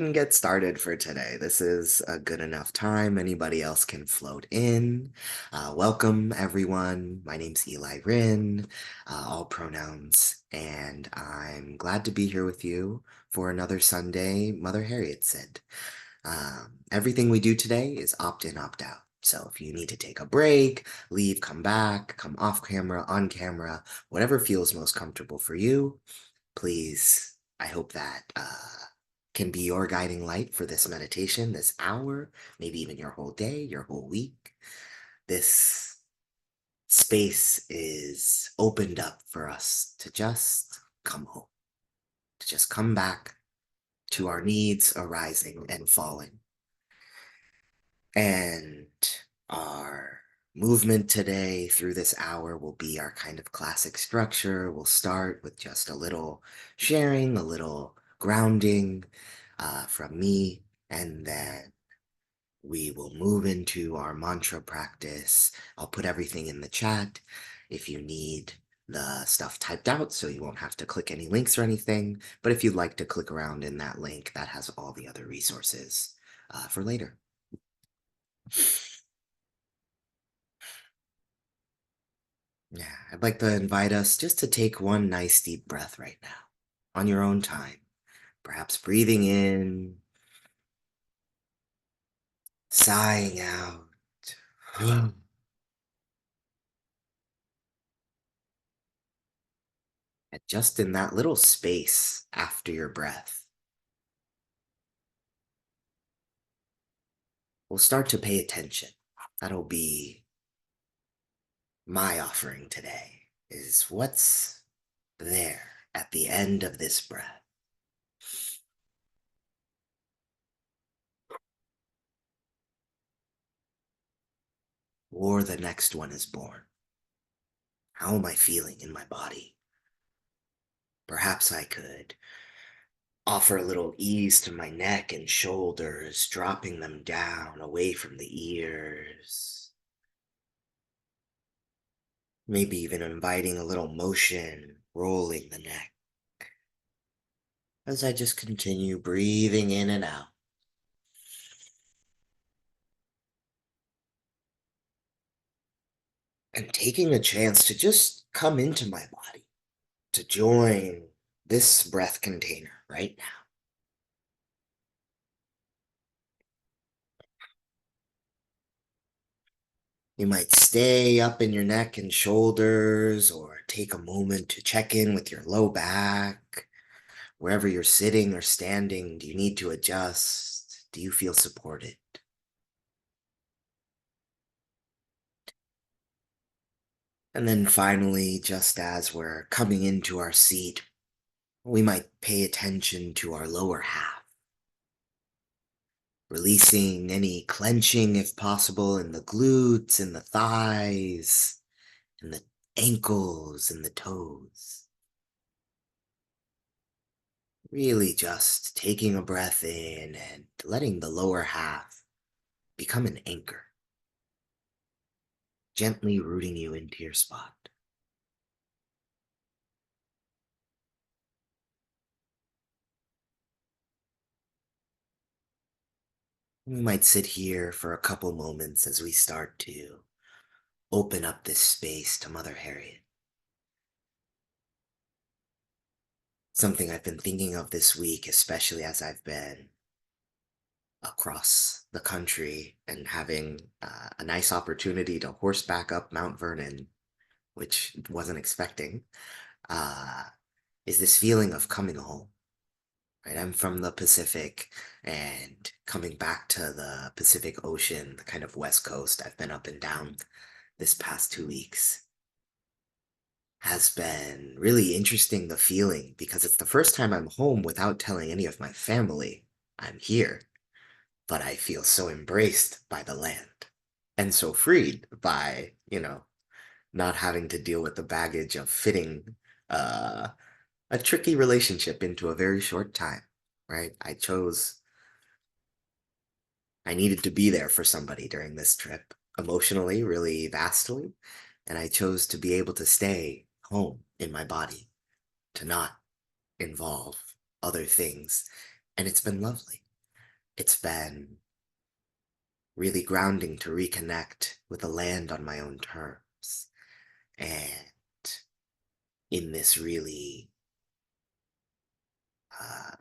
And get started for today. This is a good enough time. Anybody else can float in. Welcome, everyone. My name's Eli Rin, all pronouns, and I'm glad to be here with you for another Sunday, Mother Harriet said. Everything we do today is opt in, opt out. So if you need to take a break, leave, come back, come off camera, on camera, whatever feels most comfortable for you, please, I hope that can be your guiding light for this meditation, this hour, maybe even your whole day, your whole week. This space is opened up for us to just come home, to just come back to our needs arising and falling. And our movement today through this hour will be our kind of classic structure. We'll start with just a little sharing, a little grounding from me, and then we will move into our mantra practice. I'll put everything in the chat if you need the stuff typed out so you won't have to click any links or anything. But if you'd like to click around in that link, that has all the other resources for later. Yeah, I'd like to invite us just to take one nice deep breath right now on your own time. Perhaps breathing in, sighing out. And just in that little space after your breath, we'll start to pay attention. That'll be my offering today, is what's there at the end of this breath. Or the next one is born. How am I feeling in my body? Perhaps I could offer a little ease to my neck and shoulders, dropping them down away from the ears. Maybe even inviting a little motion, rolling the neck as I just continue breathing in and out. And taking a chance to just come into my body, to join this breath container right now. You might stay up in your neck and shoulders, or take a moment to check in with your low back. Wherever you're sitting or standing, do you need to adjust? Do you feel supported? And then finally, just as we're coming into our seat, we might pay attention to our lower half, releasing any clenching if possible in the glutes, in the thighs, in the ankles, and the toes. Really just taking a breath in and letting the lower half become an anchor, gently rooting you into your spot. We might sit here for a couple moments as we start to open up this space to Mother Harriet. Something I've been thinking of this week, especially as I've been across the country and having a nice opportunity to horseback up Mount Vernon, which wasn't expecting, uh, is this feeling of coming home. Right? I'm from the Pacific, and coming back to the Pacific Ocean, the kind of West Coast, I've been up and down this past 2 weeks, has been really interesting, the feeling, because it's the first time I'm home without telling any of my family I'm here. But I feel so embraced by the land and so freed by, not having to deal with the baggage of fitting uh, a tricky relationship into a very short time, right? I needed to be there for somebody during this trip, emotionally, really vastly, and I chose to be able to stay home in my body, to not involve other things, and it's been lovely. It's been really grounding to reconnect with the land on my own terms. And in this really,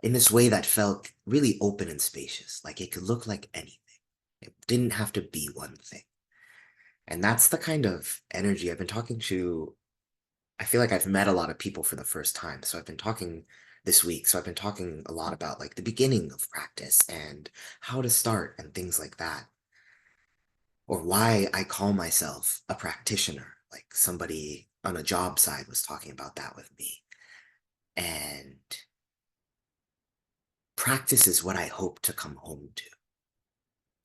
in this way that felt really open and spacious, like it could look like anything. It didn't have to be one thing. And that's the kind of energy I've been talking to. I feel like I've met a lot of people for the first time. So I've been talking this week. So I've been talking a lot about like the beginning of practice and how to start and things like that. Or why I call myself a practitioner. Like somebody on a job side was talking about that with me. And practice is what I hope to come home to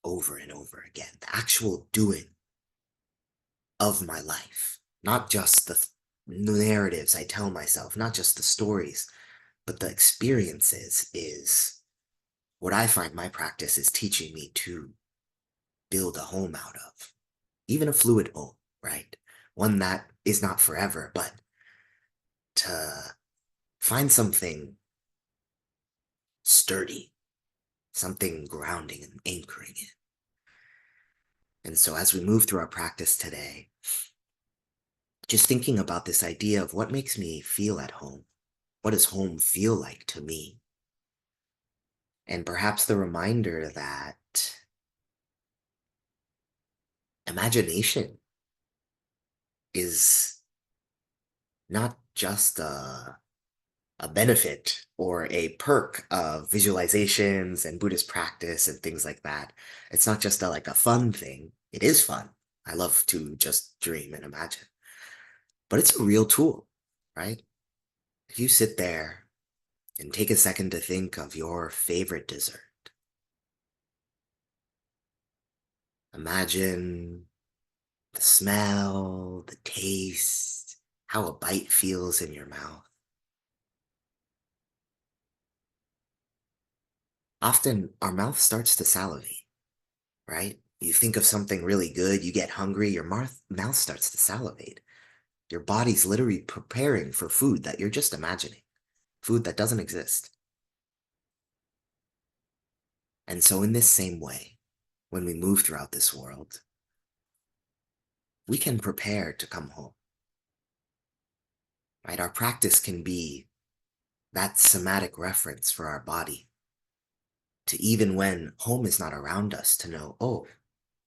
over and over again. The actual doing of my life, not just the narratives I tell myself, not just the stories, but the experiences is what I find my practice is teaching me to build a home out of. Even a fluid home, right? One that is not forever, but to find something sturdy, something grounding and anchoring it. And so as we move through our practice today, just thinking about this idea of what makes me feel at home. What does home feel like to me? And perhaps the reminder that imagination is not just a benefit or a perk of visualizations and Buddhist practice and things like that. It's not just like a fun thing. It is fun. I love to just dream and imagine, but it's a real tool, right? If you sit there and take a second to think of your favorite dessert, imagine the smell, the taste, how a bite feels in your mouth. Often our mouth starts to salivate, right? You think of something really good, you get hungry, your mouth starts to salivate. Your body's literally preparing for food that you're just imagining, food that doesn't exist. And so, in this same way, when we move throughout this world, we can prepare to come home, right? Our practice can be that somatic reference for our body to even when home is not around us to know, oh,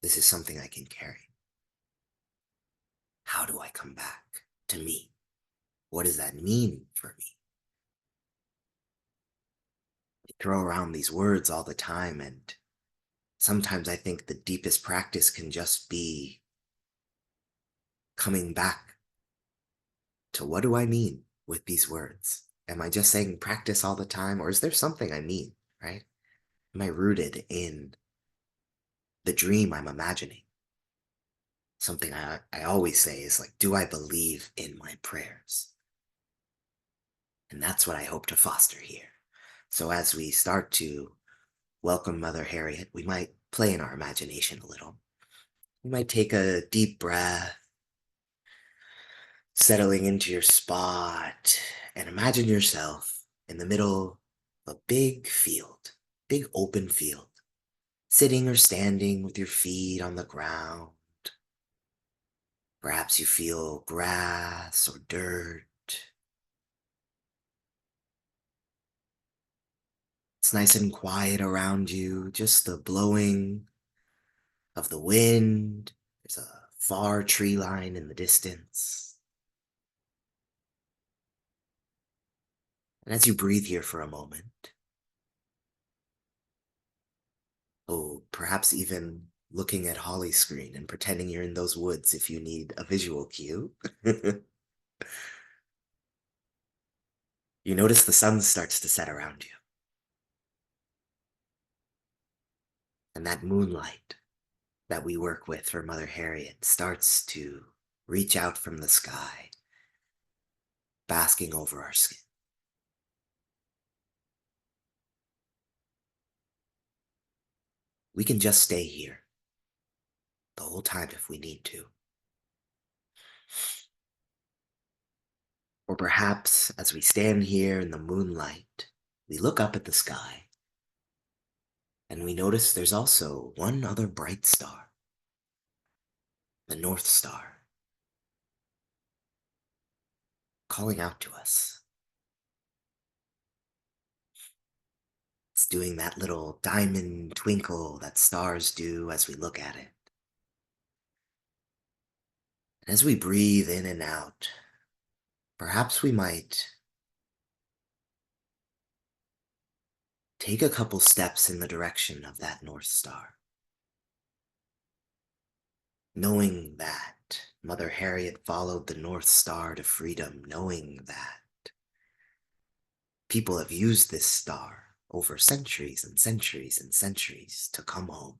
this is something I can carry. How do I come back to me? What does that mean for me? We throw around these words all the time, and sometimes I think the deepest practice can just be coming back to what do I mean with these words? Am I just saying practice all the time, or is there something I mean, right? Am I rooted in the dream I'm imagining? Something I always say is like, do I believe in my prayers? And that's what I hope to foster here. So as we start to welcome Mother Harriet, we might play in our imagination a little. You might take a deep breath, settling into your spot, and imagine yourself in the middle of a big field, big open field, sitting or standing with your feet on the ground. Perhaps you feel grass or dirt. It's nice and quiet around you, just the blowing of the wind. There's a far tree line in the distance. And as you breathe here for a moment, oh, perhaps even looking at Holly's screen and pretending you're in those woods if you need a visual cue, you notice the sun starts to set around you. And that moonlight that we work with for Mother Harriet starts to reach out from the sky, basking over our skin. We can just stay here the whole time if we need to. Or perhaps as we stand here in the moonlight, we look up at the sky And we notice there's also one other bright star, the North Star, calling out to us. It's doing that little diamond twinkle that stars do as we look at it. And as we breathe in and out, perhaps we might take a couple steps in the direction of that North Star, knowing that Mother Harriet followed the North Star to freedom, knowing that people have used this star over centuries and centuries and centuries to come home,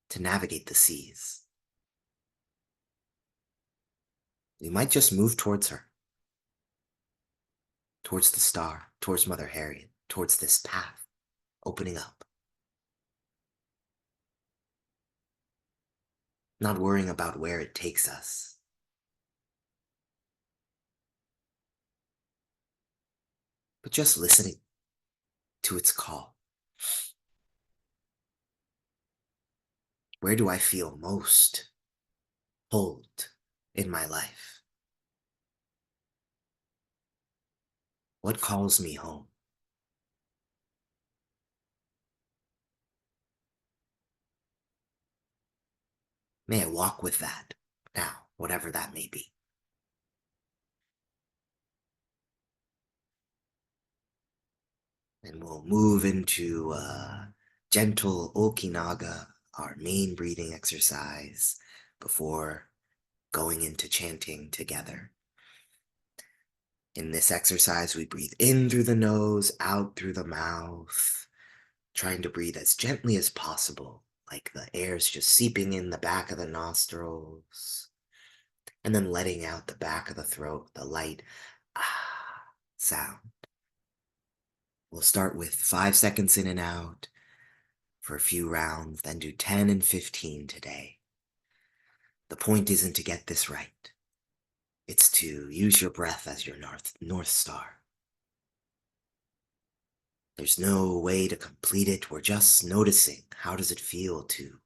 to navigate the seas. We might just move towards her, towards the star, towards Mother Harriet, towards this path opening up, not worrying about where it takes us, but just listening to its call. Where do I feel most pulled in my life? What calls me home? May I walk with that now, whatever that may be. And we'll move into gentle Okinaga, our main breathing exercise, before going into chanting together. In this exercise, we breathe in through the nose, out through the mouth, trying to breathe as gently as possible, like the air's just seeping in the back of the nostrils, and then letting out the back of the throat, the light ah sound. We'll start with 5 seconds in and out for a few rounds, then do 10 and 15 today. The point isn't to get this right. It's to use your breath as your North Star. There's no way to complete it. We're just noticing how does it feel to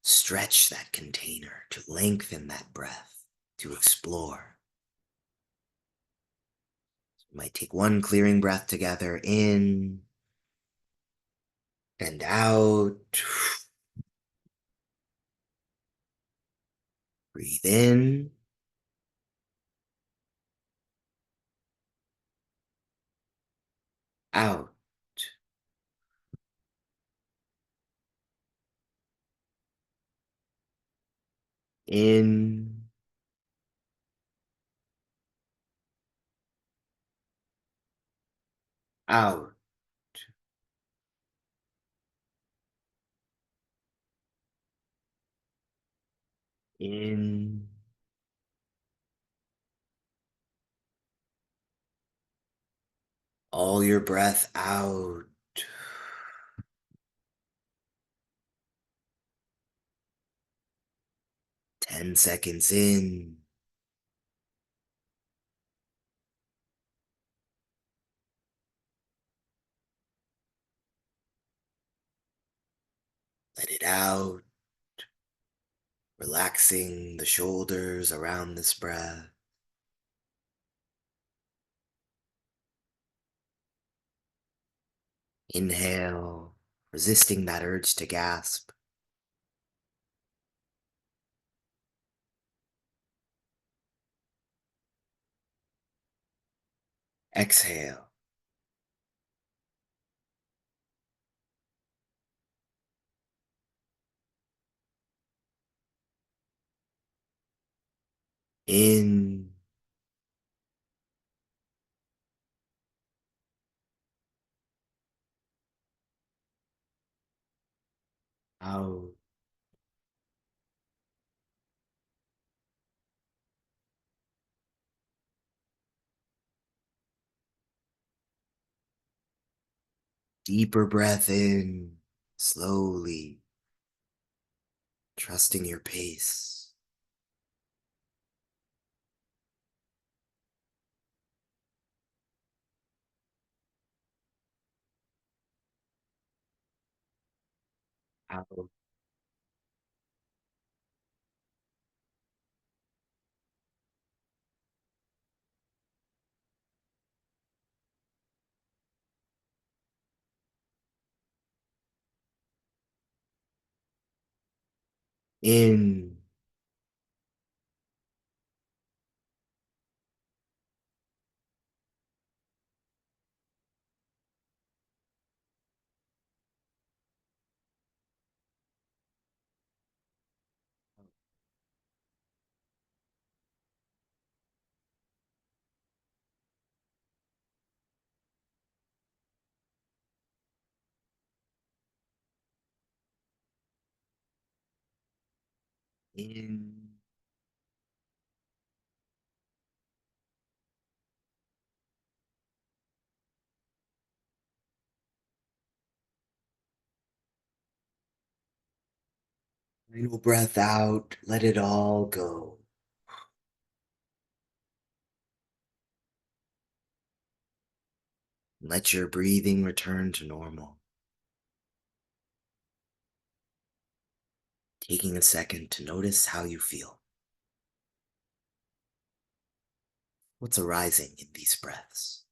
stretch that container, to lengthen that breath, to explore. You might take one clearing breath together, in and out. Breathe in, out, in, out, in, all your breath out. 10 seconds in, let it out, relaxing the shoulders around this breath. Inhale, resisting that urge to gasp. Exhale. In, out. Deeper breath in, slowly, trusting your pace. How in in final breath out, let it all go. Let your breathing return to normal. Taking a second to notice how you feel. What's arising in these breaths?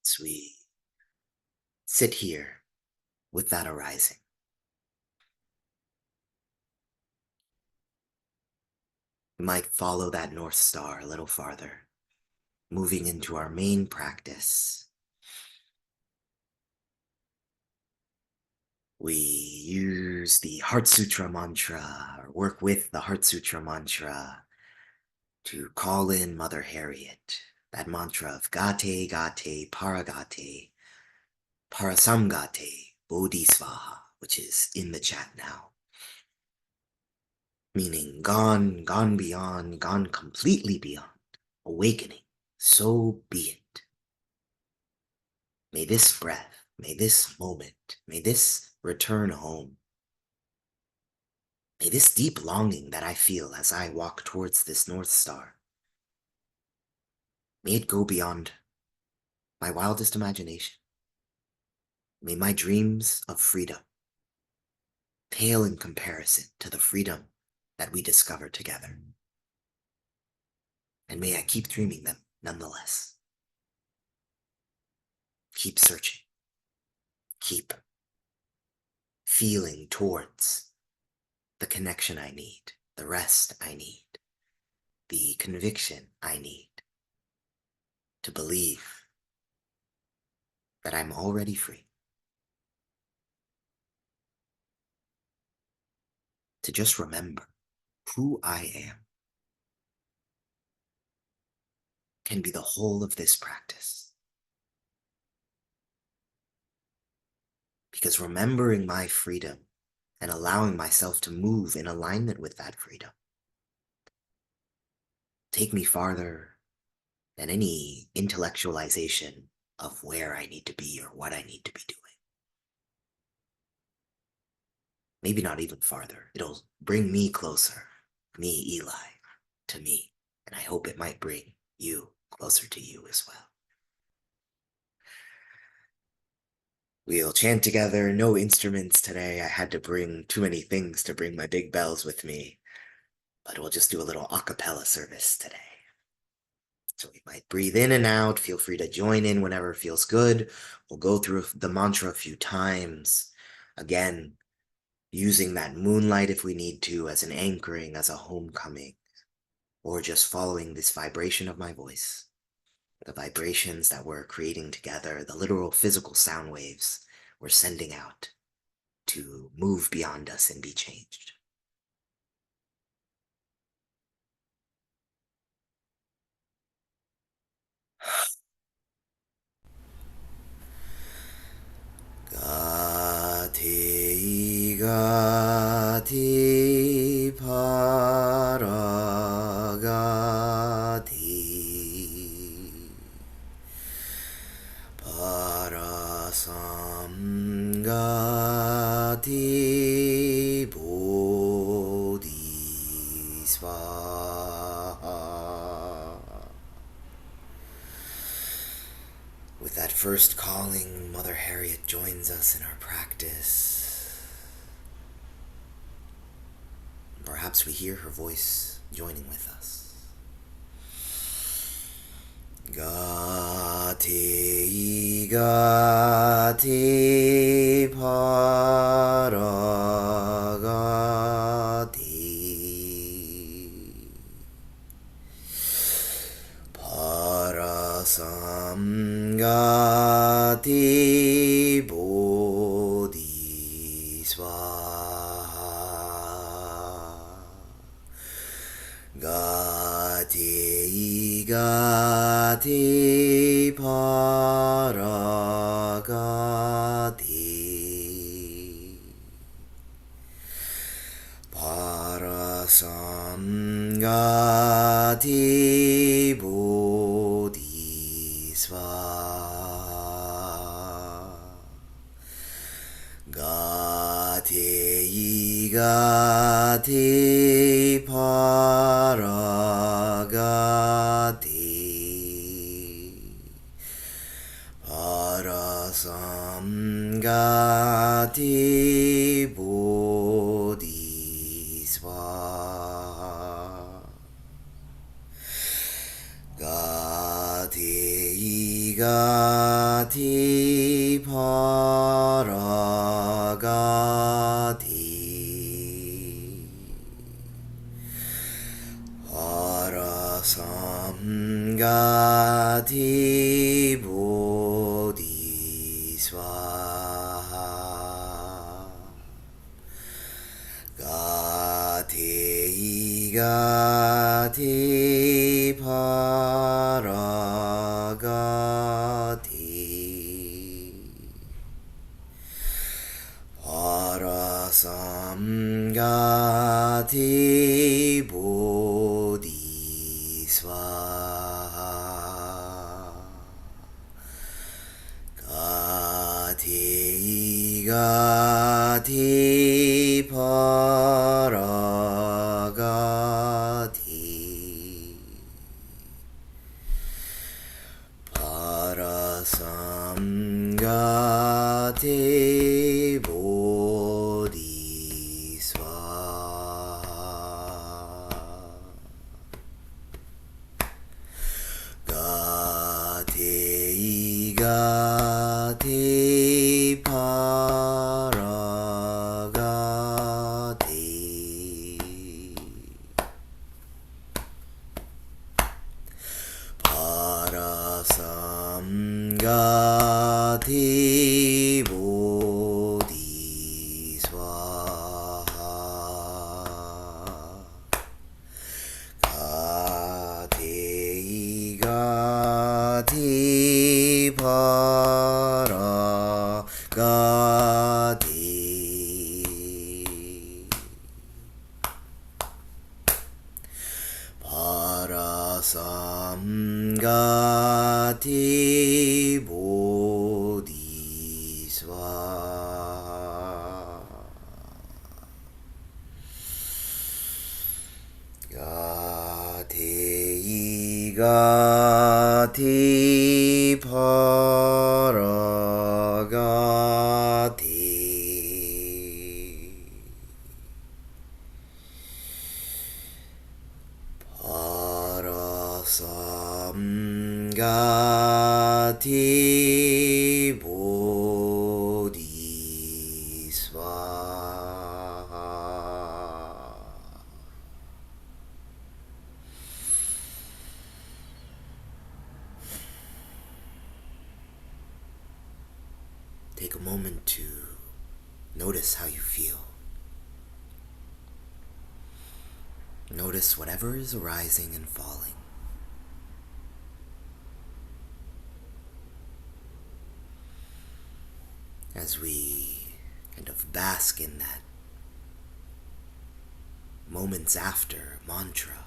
As we sit here with that arising, we might follow that North Star a little farther, moving into our main practice. We use the Heart Sutra mantra, or work with the Heart Sutra mantra to call in Mother Harriet. That mantra of Gate, Gate, Paragate, Parasamgate, Bodhisvaha, which is in the chat now. Meaning gone, gone beyond, gone completely beyond, awakening, so be it. May this breath, may this moment, may this return home, may this deep longing that I feel as I walk towards this North Star, may it go beyond my wildest imagination. May my dreams of freedom pale in comparison to the freedom that we discover together. And may I keep dreaming them nonetheless. Keep searching. Keep feeling towards the connection I need, the rest I need, the conviction I need to believe that I'm already free, to just remember who I am can be the whole of this practice. Because remembering my freedom and allowing myself to move in alignment with that freedom take me farther than any intellectualization of where I need to be or what I need to be doing. Maybe not even farther. It'll bring me closer, me, Eli, to me. And I hope it might bring you closer to you as well. We'll chant together, no instruments today. I had to bring too many things to bring my big bells with me. But we'll just do a little a cappella service today. So we might breathe in and out. Feel free to join in whenever it feels good. We'll go through the mantra a few times. Again, using that moonlight if we need to as an anchoring, as a homecoming, or just following this vibration of my voice, the vibrations that we're creating together, the literal physical sound waves we're sending out to move beyond us and be changed. Gati gati paragati parasamgati bodhisvaha first calling, Mother Harriet joins us in our practice. Perhaps we hear her voice joining with us. Gati gati paragati parasamgati bodhisvaha gati gati paragati parasamgati bodhisvaha gati gati paragati parasamgati bodhisvaha gati gati paragati parasamgati bodhisvaha gati gati paragati parasamgati bodhisvaha gati gati paragati parasamgati bodhisvaha gati gati paragati parasamgati bodhisvaha gati gati paragati parasamgati bodhisvaha gati gati paragati parasamgati bodhisvaha take a moment to notice how you feel. Notice whatever is arising and falling. As we kind of bask in that moments after mantra.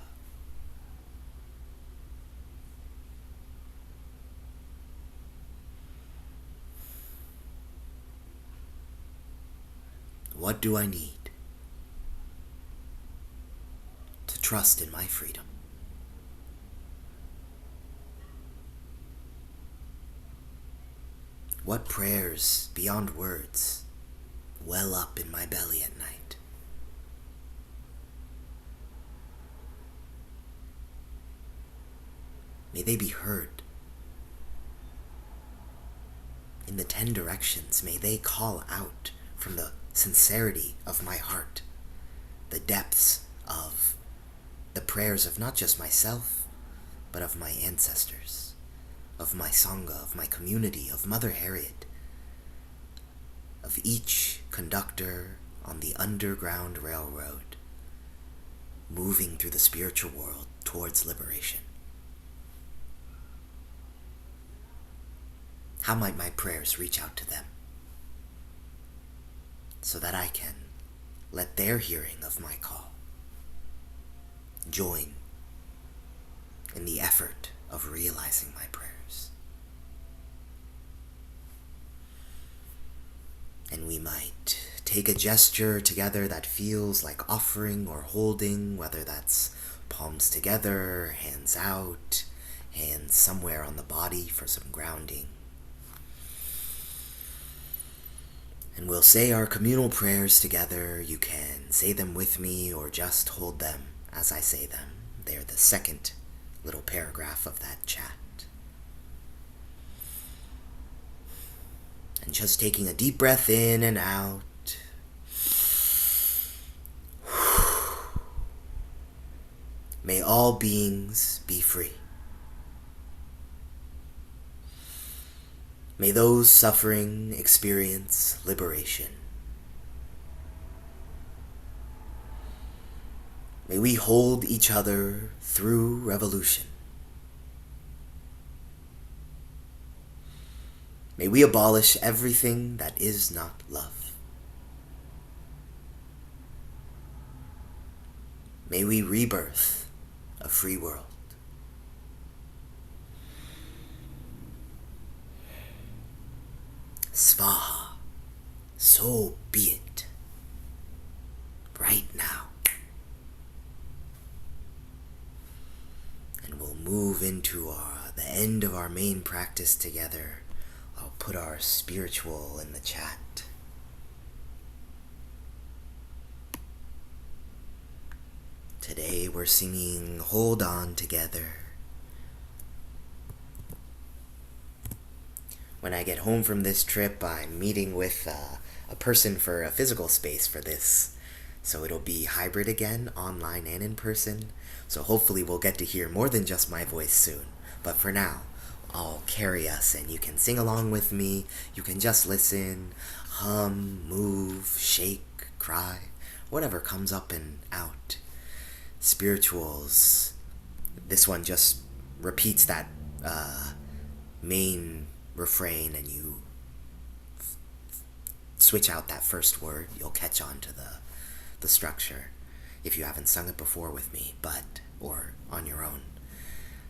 What do I need to trust in my freedom? What prayers beyond words well up in my belly at night? May they be heard. In the 10 directions, may they call out from the sincerity of my heart, the depths of the prayers of not just myself, but of my ancestors, of my Sangha, of my community, of Mother Harriet, of each conductor on the Underground Railroad, moving through the spiritual world towards liberation. How might my prayers reach out to them so that I can let their hearing of my call join in the effort of realizing my prayers? And we might take a gesture together that feels like offering or holding, whether that's palms together, hands out, hands somewhere on the body for some grounding. And we'll say our communal prayers together. You can say them with me or just hold them as I say them. They're the second little paragraph of that chat. And just taking a deep breath in and out. May all beings be free. May those suffering experience liberation. May we hold each other through revolution. May we abolish everything that is not love. May we rebirth a free world. Svaha, so be it, right now. And we'll move into the end of our main practice together. I'll put our spiritual in the chat. Today we're singing Hold On Together. When I get home from this trip, I'm meeting with a person for a physical space for this. So it'll be hybrid again, online and in person. So hopefully we'll get to hear more than just my voice soon. But for now, I'll carry us and you can sing along with me. You can just listen, hum, move, shake, cry, whatever comes up and out. Spirituals. This one just repeats that main refrain and you switch out that first word. You'll catch on to the structure if you haven't sung it before with me, or on your own.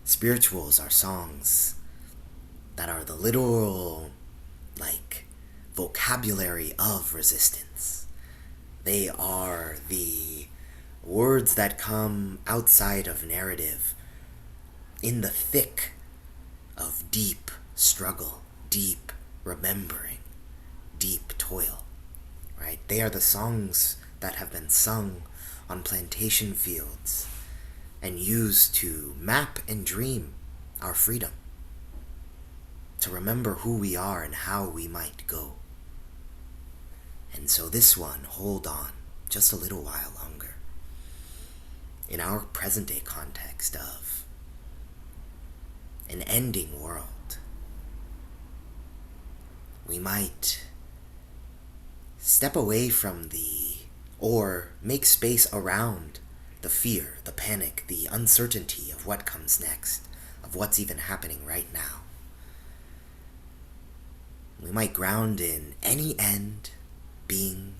Spirituals are songs that are the literal, vocabulary of resistance. They are the words that come outside of narrative in the thick of deep struggle, deep remembering, deep toil, right? They are the songs that have been sung on plantation fields and used to map and dream our freedom, to remember who we are and how we might go. And so this one, hold on just a little while longer. In our present day context of an ending world, we might step away from or make space around the fear, the panic, the uncertainty of what comes next, of what's even happening right now. We might ground in any end being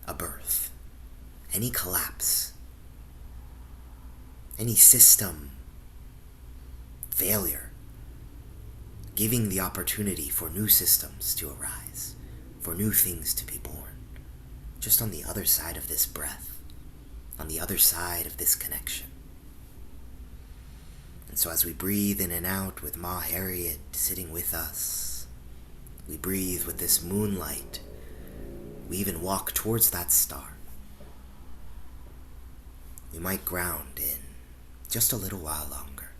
a birth, any collapse, any system failure, giving the opportunity for new systems to arise, for new things to be born, just on the other side of this breath, on the other side of this connection. And so as we breathe in and out with Ma Harriet sitting with us, We breathe with this moonlight. We even walk towards that star. We might ground in just a little while longer.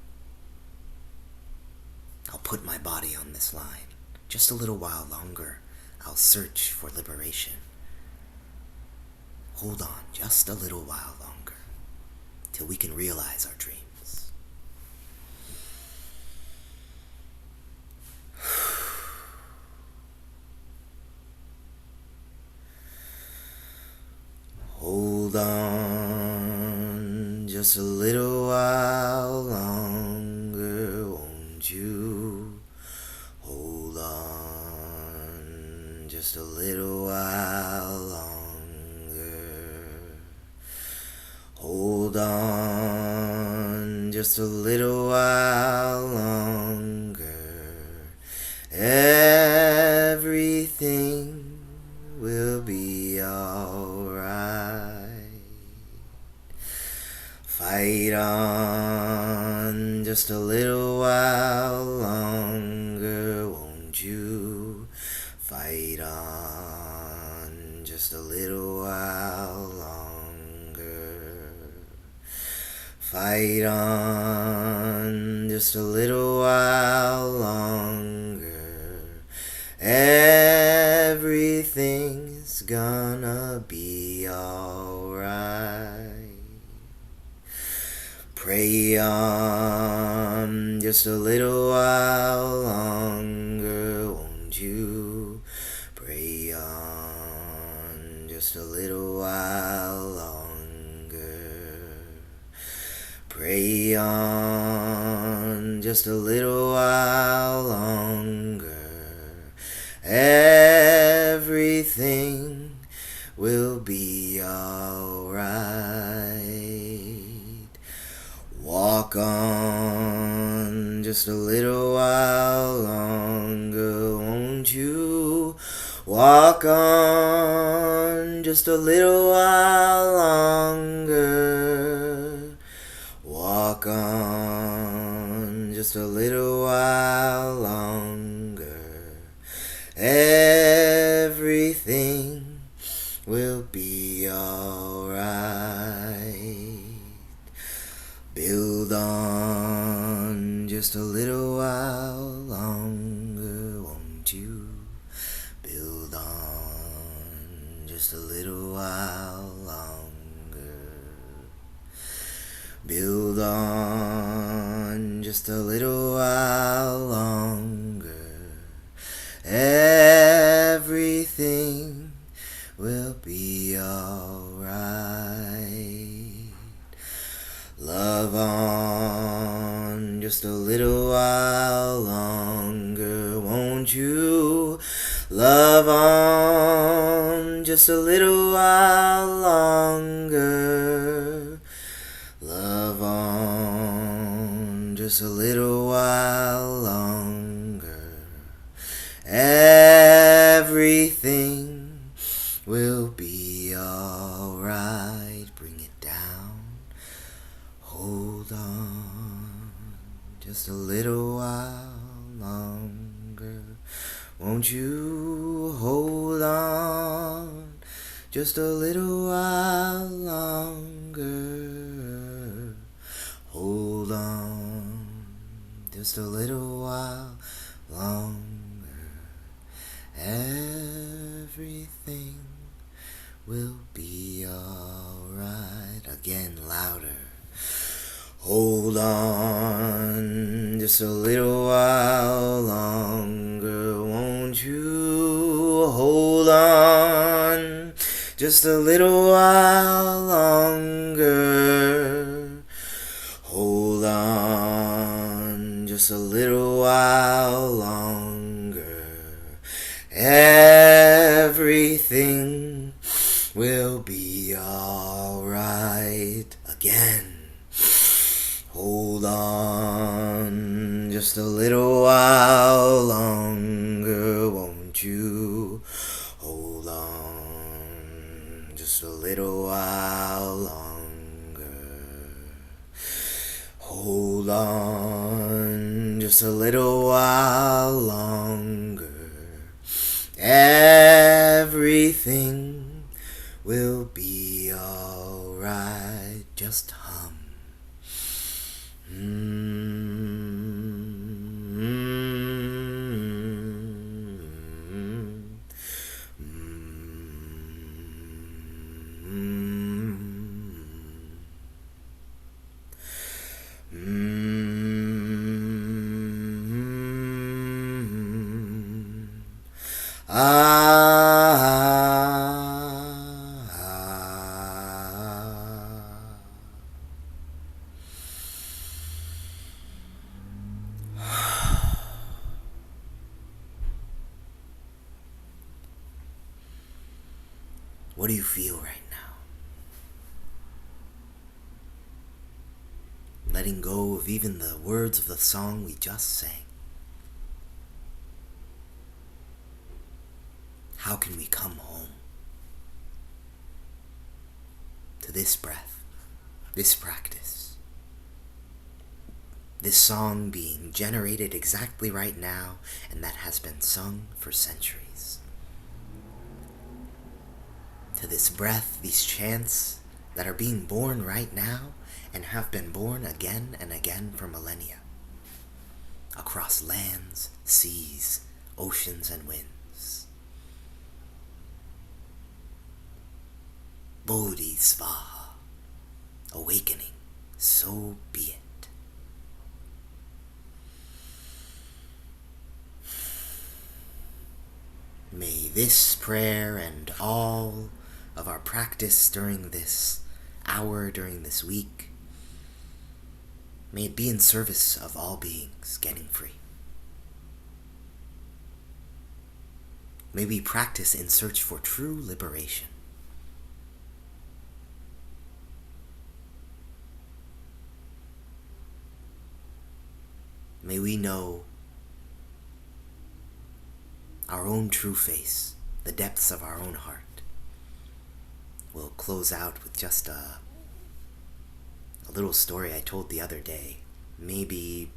I'll put my body on this line. Just a little while longer, I'll search for liberation. Hold on just a little while longer, till we can realize our dreams. Hold on just a little while longer, won't you? Hold on just a little while longer. Hold on just a little while longer. Everything will be alright. Fight on just a little while longer, won't you? Fight on just a little while longer. Fight on just a little while longer. Everything's gonna be alright. Pray on just a little while longer, won't you? Pray on just a little while longer. Pray on just a little while longer. Everything will be alright. Walk on just a little while longer, won't you? Walk on just a little while longer. Walk on just a little while longer. Everything will be alright. Build on just a little while longer, won't you? Build on just a little while longer. Build on just a little while longer. Everything will be alright. Love on just a little while longer, won't you? Love on just a little while longer. Love on just a little while longer. Everything will be alright. Bring it down. Hold on just a little while longer, won't you? Hold on just a little while longer. Hold on just a little while longer. Everything will be alright. Again, louder. Hold on just a little while longer, won't you? Hold on just a little while longer. Hold on just a little while longer. Everything will be alright. Again. Hold on just a little while longer, won't you? Hold on just a little while longer. Hold on just a little while longer. Everything will be alright. Just hum. What do you feel right now? Letting go of even the words of the song we just sang. How can we come home to this breath, this practice, this song being generated exactly right now and that has been sung for centuries? To this breath, these chants that are being born right now and have been born again and again for millennia, across lands, seas, oceans, and winds. Bodhisvaha, awakening, so be it. May this prayer and all of our practice during this hour, during this week, may it be in service of all beings getting free. May we practice in search for true liberation. May we know our own true face, the depths of our own heart. We'll close out with just a little story I told the other day. Maybe,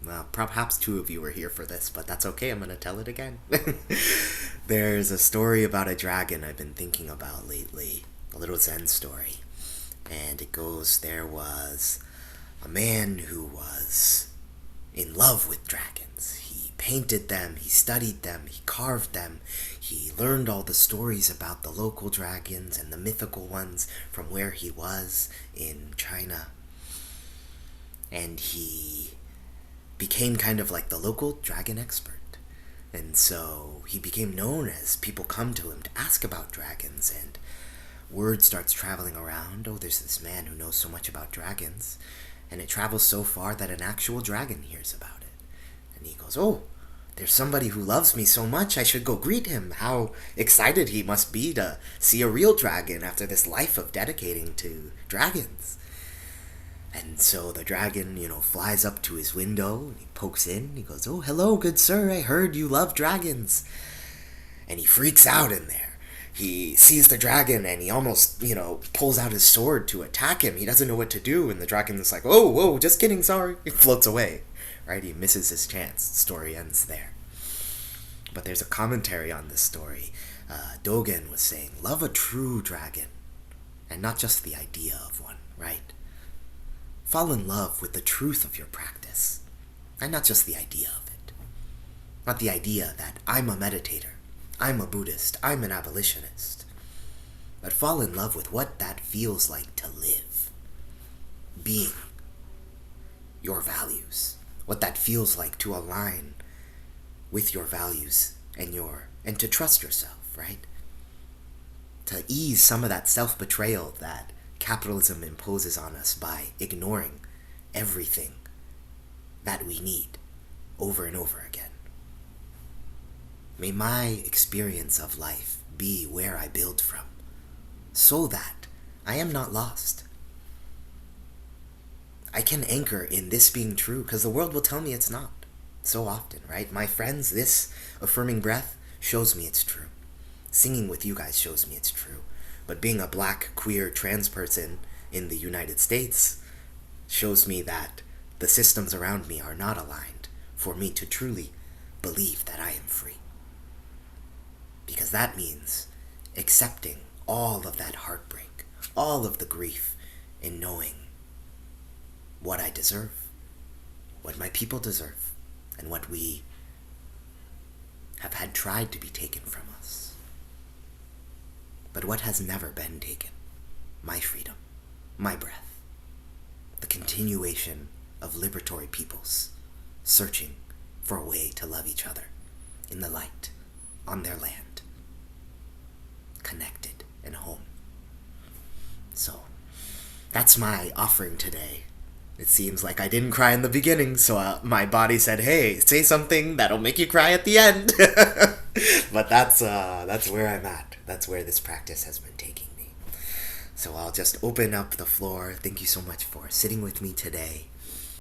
well, perhaps two of you were here for this, but that's okay, I'm gonna tell it again. There's a story about a dragon I've been thinking about lately, a little Zen story. And it goes, there was a man who was in love with dragons. He painted them, he studied them, he carved them, he learned all the stories about the local dragons and the mythical ones from where he was in China. And he became kind of like the local dragon expert. And so he became known as people come to him to ask about dragons, and word starts traveling around, oh, there's this man who knows so much about dragons. And it travels so far that an actual dragon hears about it. And he goes, oh, there's somebody who loves me so much, I should go greet him. How excited he must be to see a real dragon after this life of dedicating to dragons. And so the dragon, flies up to his window, and he pokes in, he goes, oh, hello, good sir, I heard you love dragons. And he freaks out in there. He sees the dragon and he almost, pulls out his sword to attack him. He doesn't know what to do, and the dragon's like, oh, whoa, just kidding, sorry. He floats away, right? He misses his chance. The story ends there. But there's a commentary on this story. Dogen was saying, love a true dragon, and not just the idea of one, right? Fall in love with the truth of your practice, and not just the idea of it. Not the idea that I'm a meditator, I'm a Buddhist, I'm an abolitionist. But fall in love with what that feels like to live. Being your values. What that feels like to align with your values and to trust yourself, right? To ease some of that self-betrayal that capitalism imposes on us by ignoring everything that we need over and over again. May my experience of life be where I build from, so that I am not lost. I can anchor in this being true, because the world will tell me it's not so often, right? My friends, this affirming breath shows me it's true. Singing with you guys shows me it's true. But being a black, queer, trans person in the United States shows me that the systems around me are not aligned for me to truly believe that I am free. Because that means accepting all of that heartbreak, all of the grief, and knowing what I deserve, what my people deserve, and what we have had tried to be taken from us. But what has never been taken? My freedom, my breath, the continuation of liberatory peoples searching for a way to love each other in the light, on their land, connected and home. So, that's my offering today. It seems like I didn't cry in the beginning, so my body said, "Hey, say something that'll make you cry at the end." But that's where I'm at. That's where this practice has been taking me. So I'll just open up the floor. Thank you so much for sitting with me today.